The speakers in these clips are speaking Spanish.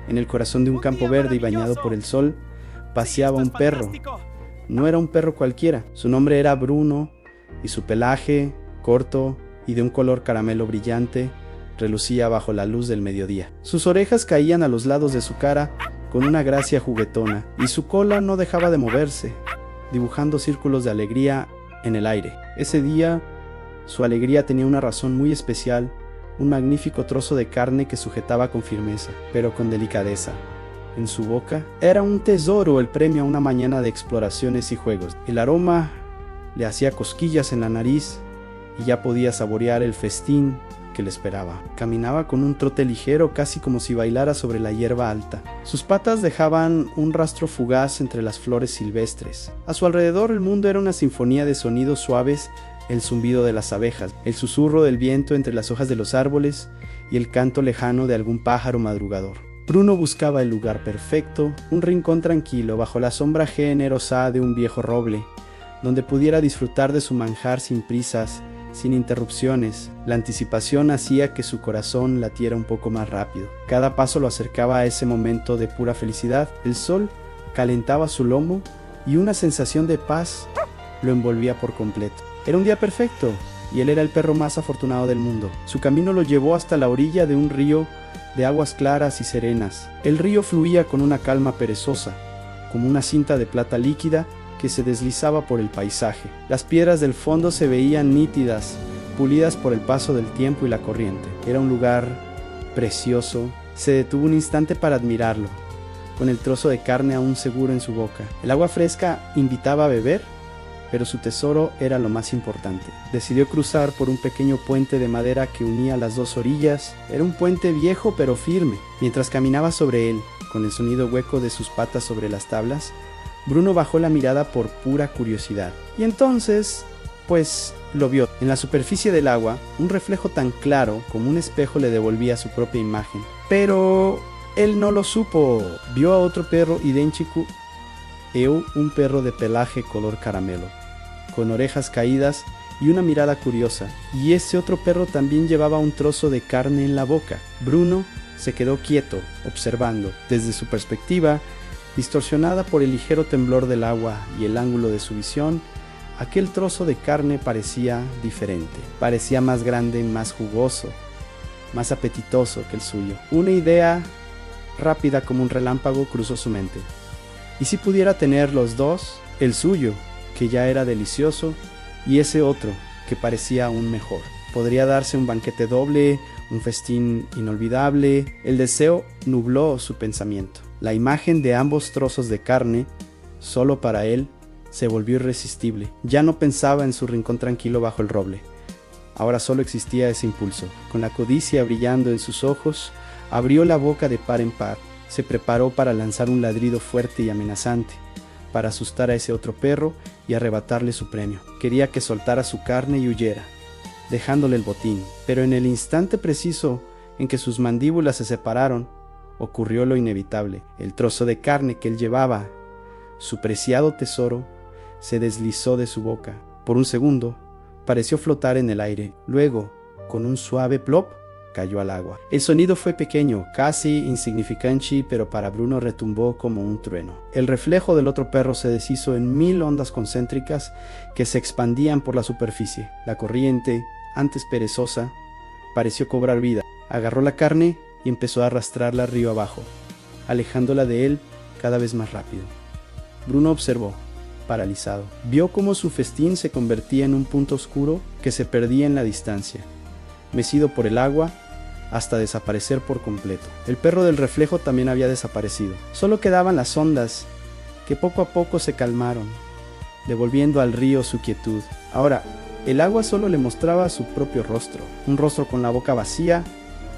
En el corazón de un campo verde y bañado por el sol, paseaba un perro. No era un perro cualquiera, su nombre era Bruno, y su pelaje, corto y de un color caramelo brillante, relucía bajo la luz del mediodía. Sus orejas caían a los lados de su cara con una gracia juguetona, y su cola no dejaba de moverse, dibujando círculos de alegría en el aire. Ese día, su alegría tenía una razón muy especial, un magnífico trozo de carne que sujetaba con firmeza, pero con delicadeza. En su boca era un tesoro, el premio a una mañana de exploraciones y juegos. El aroma le hacía cosquillas en la nariz y ya podía saborear el festín que le esperaba. Caminaba con un trote ligero, casi como si bailara sobre la hierba alta. Sus patas dejaban un rastro fugaz entre las flores silvestres. A su alrededor el mundo era una sinfonía de sonidos suaves, el zumbido de las abejas, el susurro del viento entre las hojas de los árboles y el canto lejano de algún pájaro madrugador. Bruno buscaba el lugar perfecto, un rincón tranquilo bajo la sombra generosa de un viejo roble, donde pudiera disfrutar de su manjar sin prisas, sin interrupciones. La anticipación hacía que su corazón latiera un poco más rápido. Cada paso lo acercaba a ese momento de pura felicidad. El sol calentaba su lomo y una sensación de paz lo envolvía por completo. Era un día perfecto y él era el perro más afortunado del mundo. Su camino lo llevó hasta la orilla de un río de aguas claras y serenas. El río fluía con una calma perezosa, como una cinta de plata líquida que se deslizaba por el paisaje. Las piedras del fondo se veían nítidas, pulidas por el paso del tiempo y la corriente. Era un lugar precioso. Se detuvo un instante para admirarlo, con el trozo de carne aún seguro en su boca. El agua fresca invitaba a beber, pero su tesoro era lo más importante. Decidió cruzar por un pequeño puente de madera que unía las dos orillas. Era un puente viejo pero firme. Mientras caminaba sobre él, con el sonido hueco de sus patas sobre las tablas, Bruno bajó la mirada por pura curiosidad. Y entonces, pues, lo vio. En la superficie del agua, un reflejo tan claro como un espejo le devolvía su propia imagen. Pero él no lo supo. Vio a otro perro idéntico, un perro de pelaje color caramelo, con orejas caídas y una mirada curiosa. Y ese otro perro también llevaba un trozo de carne en la boca. Bruno se quedó quieto, observando. Desde su perspectiva, distorsionada por el ligero temblor del agua y el ángulo de su visión, aquel trozo de carne parecía diferente. Parecía más grande, más jugoso, más apetitoso que el suyo. Una idea rápida como un relámpago cruzó su mente. ¿Y si pudiera tener los dos? El suyo, que ya era delicioso, y ese otro, que parecía aún mejor. Podría darse un banquete doble, un festín inolvidable. El deseo nubló su pensamiento. La imagen de ambos trozos de carne, solo para él, se volvió irresistible. Ya no pensaba en su rincón tranquilo bajo el roble. Ahora solo existía ese impulso. Con la codicia brillando en sus ojos, abrió la boca de par en par. Se preparó para lanzar un ladrido fuerte y amenazante, para asustar a ese otro perro y arrebatarle su premio. Quería que soltara su carne y huyera, dejándole el botín. Pero en el instante preciso en que sus mandíbulas se separaron, ocurrió lo inevitable. El trozo de carne que él llevaba, su preciado tesoro, se deslizó de su boca. Por un segundo, pareció flotar en el aire. Luego, con un suave plop, cayó al agua. El sonido fue pequeño, casi insignificante, pero para Bruno retumbó como un trueno. El reflejo del otro perro se deshizo en 1000 ondas concéntricas que se expandían por la superficie. La corriente, antes perezosa, pareció cobrar vida. Agarró la carne y empezó a arrastrarla río abajo, alejándola de él cada vez más rápido. Bruno observó, paralizado. Vio cómo su festín se convertía en un punto oscuro que se perdía en la distancia, mecido por el agua hasta desaparecer por completo. El perro del reflejo también había desaparecido. Solo quedaban las ondas, que poco a poco se calmaron, devolviendo al río su quietud. Ahora, el agua solo le mostraba su propio rostro, un rostro con la boca vacía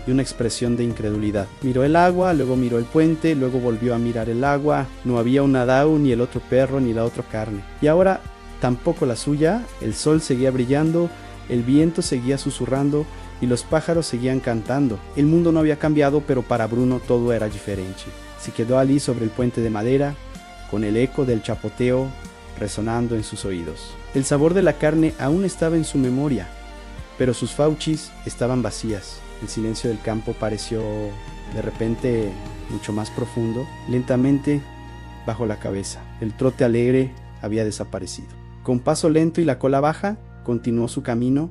y una expresión de incredulidad. Miró el agua, luego miró el puente, luego volvió a mirar el agua. No había un Adao, ni el otro perro, ni la otra carne. Y ahora, tampoco la suya. El sol seguía brillando, el viento seguía susurrando y los pájaros seguían cantando. El mundo no había cambiado, pero para Bruno todo era diferente. Se quedó allí sobre el puente de madera, con el eco del chapoteo resonando en sus oídos. El sabor de la carne aún estaba en su memoria, pero sus fauces estaban vacías. El silencio del campo pareció de repente mucho más profundo. Lentamente bajó la cabeza. El trote alegre había desaparecido. Con paso lento y la cola baja, continuó su camino,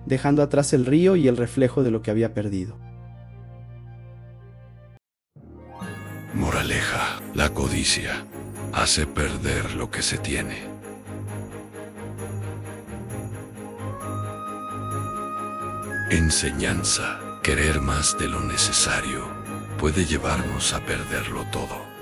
dejando atrás el río y el reflejo de lo que había perdido. Moraleja: la codicia hace perder lo que se tiene. Enseñanza: querer más de lo necesario puede llevarnos a perderlo todo.